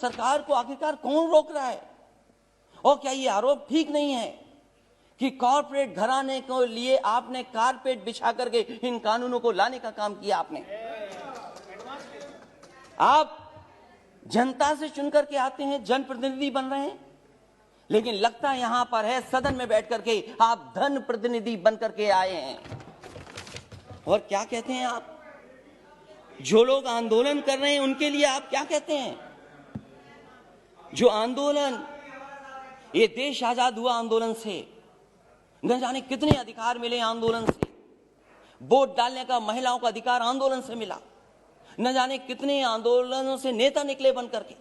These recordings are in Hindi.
सरकार को आखिरकार कौन रोक रहा है? और क्या ये आरोप ठीक नहीं है कि कॉर्पोरेट घराने को लिए आपने कारपेट बिछा करके इन कानूनों को लाने का काम किया? आपने, आप जनता से चुनकर के आते हैं, जनप्रतिनिधि बन रहे हैं, लेकिन लगता यहां पर है सदन में बैठ करके आप धन प्रतिनिधि बन करके आए हैं। और क्या कहते हैं आप? जो लोग आंदोलन कर रहे हैं उनके लिए आप क्या कहते हैं? जो आंदोलन, ये देश आजाद हुआ आंदोलन से, न जाने कितने अधिकार मिले आंदोलन से। वोट डालने का महिलाओं का अधिकार आंदोलन से मिला। न जाने कितने आंदोलनों से नेता निकले बन करके।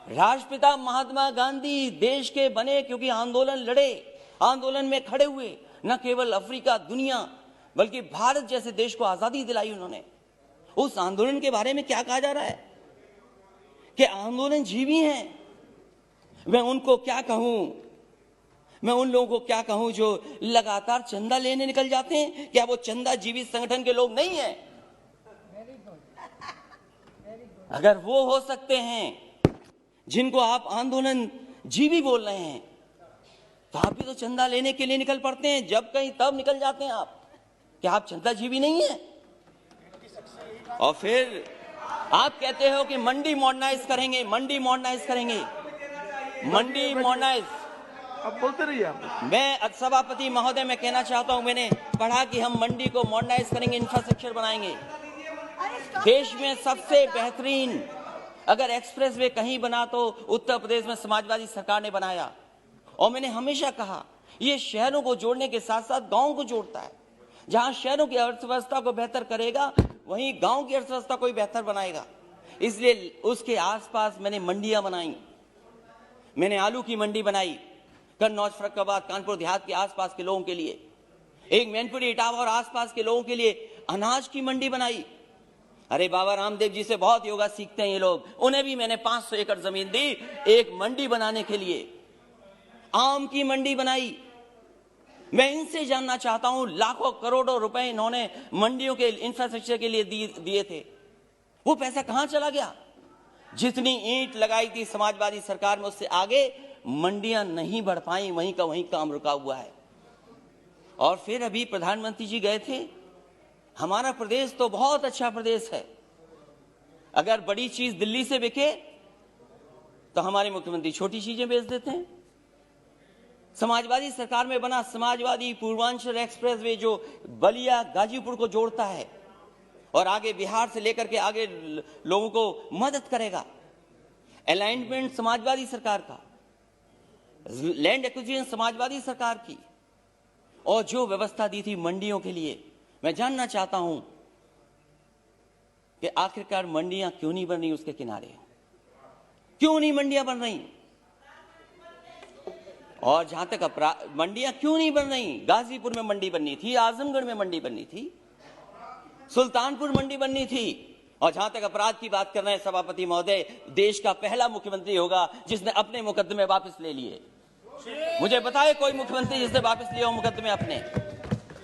राष्ट्रपिता महात्मा गांधी देश के बने क्योंकि आंदोलन लड़े, आंदोलन में खड़े हुए। न केवल अफ्रीका, दुनिया, बल्कि भारत जैसे देश को आजादी दिलाई उन्होंने। उस आंदोलन के बारे में क्या कहा जा रहा है कि आंदोलन जीवी हैं। मैं उनको क्या कहूं, मैं उन लोगों को क्या कहूं जो लगातार चंदा लेने निकल जाते हैं? क्या वो चंदा जीवी संगठन के लोग नहीं हैं? अगर वो हो सकते हैं जिनको आप आंदोलन जीवी बोल रहे हैं, तो आप भी तो चंदा लेने के लिए निकल पड़ते हैं। जब कहीं तब निकल जाते हैं आप। क्या आप चंदा जीवी नहीं है? और फिर आप कहते हो कि मंडी मॉडर्नाइज करेंगे, मंडी मॉडर्नाइज करेंगे, मंडी मॉडर्नाइज। अब बोलते रहिए आप। मैं सभापति महोदय मैं कहना चाहता हूं, मैंने पढ़ा कि हम मंडी को मॉडर्नाइज करेंगे, इंफ्रास्ट्रक्चर बनाएंगे। देश में सबसे बेहतरीन अगर एक्सप्रेस वे कहीं बना तो उत्तर प्रदेश में समाजवादी सरकार ने बनाया। और मैंने हमेशा कहा ये शहरों को जोड़ने के साथ साथ गांव को जोड़ता है। जहां शहरों की अर्थव्यवस्था को बेहतर करेगा, वहीं गांव की अर्थव्यवस्था को भी बेहतर बनाएगा। इसलिए उसके आसपास मैंने मंडियां बनाई। मैंने आलू की मंडी बनाई कन्नौज, फर्रुखाबाद, कानपुर देहात के आसपास के लोगों के लिए। एक मैनपुरी, इटावा और आसपास के लोगों के लिए अनाज की मंडी बनाई। अरे बाबा रामदेव जी से बहुत योगा सीखते हैं ये लोग। उन्हें भी मैंने 500 एकड़ जमीन दी एक मंडी बनाने के लिए। आम की मंडी बनाई। मैं इनसे जानना चाहता हूं, लाखों करोड़ों रुपए इन्होंने मंडियों के इंफ्रास्ट्रक्चर के लिए दिए थे, वो पैसा कहां चला गया? जितनी ईंट लगाई थी समाजवादी सरकार में, उससे आगे मंडियां नहीं बढ़ पाई, वहीं का वहीं काम रुका हुआ है। और फिर अभी प्रधानमंत्री जी गए थे। हमारा प्रदेश तो बहुत अच्छा प्रदेश है। अगर बड़ी चीज दिल्ली से बिके तो हमारे मुख्यमंत्री छोटी चीजें बेच देते हैं। समाजवादी सरकार में बना समाजवादी पूर्वांचल एक्सप्रेस वे जो बलिया गाजीपुर को जोड़ता है और आगे बिहार से लेकर के आगे लोगों को मदद करेगा। अलाइनमेंट समाजवादी सरकार का, लैंड एक्विजिशन समाजवादी सरकार की, और जो व्यवस्था दी थी मंडियों के लिए। मैं जानना चाहता हूं कि आखिरकार मंडियां क्यों नहीं बन रही उसके किनारे? क्यों नहीं मंडियां बन रही? और जहां तक मंडियां क्यों नहीं बन रही? गाजीपुर में मंडी बननी थी, आजमगढ़ में मंडी बननी थी, सुल्तानपुर मंडी बननी थी। और जहां तक अपराध की बात कर रहे हैं सभापति महोदय, देश का पहला मुख्यमंत्री होगा जिसने अपने मुकदमे वापस ले लिए। मुझे बताए कोई मुख्यमंत्री जिसने वापस लिए हो मुकदमे अपने।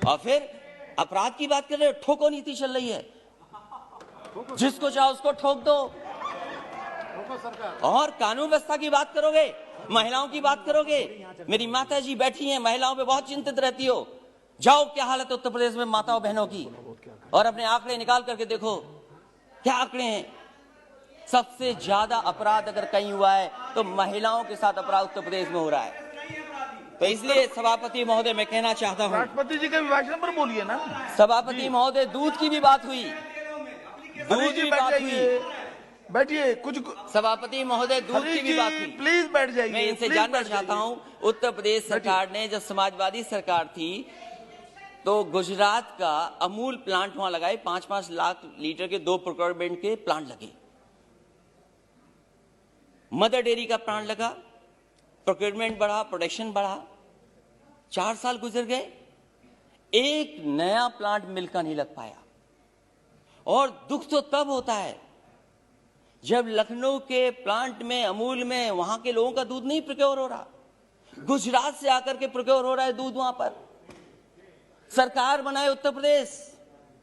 और फिर अपराध की बात कर रहे हो, ठोको नीति चल रही है, जिसको चाहो उसको ठोक दो। और कानून व्यवस्था की बात करोगे, महिलाओं की बात करोगे। मेरी माता जी बैठी हैं, महिलाओं पे बहुत चिंतित रहती हो। जाओ क्या हालत है उत्तर प्रदेश में माताओं बहनों की, और अपने आंकड़े निकाल करके देखो क्या आंकड़े हैं। सबसे ज्यादा अपराध अगर कहीं हुआ है तो महिलाओं के साथ अपराध उत्तर प्रदेश में हो रहा है। तो इसलिए सभापति महोदय मैं कहना चाहता हूं, राष्ट्रपति जी के अभिभाषण पर बोलिए ना। सभापति महोदय, दूध की भी बात हुई, दूध की बात हुई। बैठिए। कुछ सभापति महोदय, दूध की भी बात हुई। प्लीज बैठ जाइए। मैं इनसे जानना चाहता हूं, उत्तर प्रदेश सरकार ने, जब समाजवादी सरकार थी तो गुजरात का अमूल प्लांट वहां लगाए, 5-5 लाख लीटर के 2 प्रोक्योरमेंट के प्लांट लगे। मदर डेयरी का प्लांट लगा, प्रोक्योरमेंट बढ़ा, प्रोडक्शन बढ़ा। 4 साल गुजर गए, एक नया प्लांट मिल का नहीं लग पाया। और दुख तो तब होता है जब लखनऊ के प्लांट में, अमूल में, वहां के लोगों का दूध नहीं प्रोक्योर हो रहा, गुजरात से आकर के प्रोक्योर हो रहा है दूध। वहां पर सरकार बनाए उत्तर प्रदेश,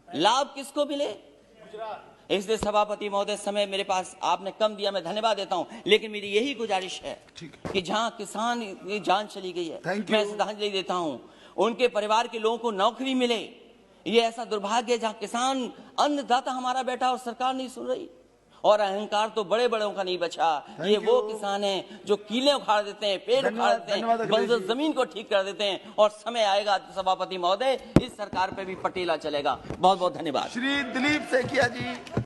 लाभ किसको मिले? इसलिए सभापति महोदय, समय मेरे पास आपने कम दिया, मैं धन्यवाद देता हूं, लेकिन मेरी यही गुजारिश है कि जहां किसान की जान चली गई है, Thank मैं you. श्रद्धांजलि देता हूं, उनके परिवार के लोगों को नौकरी मिले। ये ऐसा दुर्भाग्य है जहां किसान अन्नदाता हमारा बैठा और सरकार नहीं सुन रही, और अहंकार तो बड़े बड़ों का नहीं बचा। ये you. वो किसान हैं जो कीले उखाड़ देते हैं, पेड़ उखाड़ धन्यवाद, देते हैं, धन्यवाद अखिलेश बंजर जी। जमीन को ठीक कर देते हैं, और समय आएगा सभापति महोदय, इस सरकार पे भी पटेला चलेगा। बहुत बहुत धन्यवाद। श्री दिलीप सैकिया जी।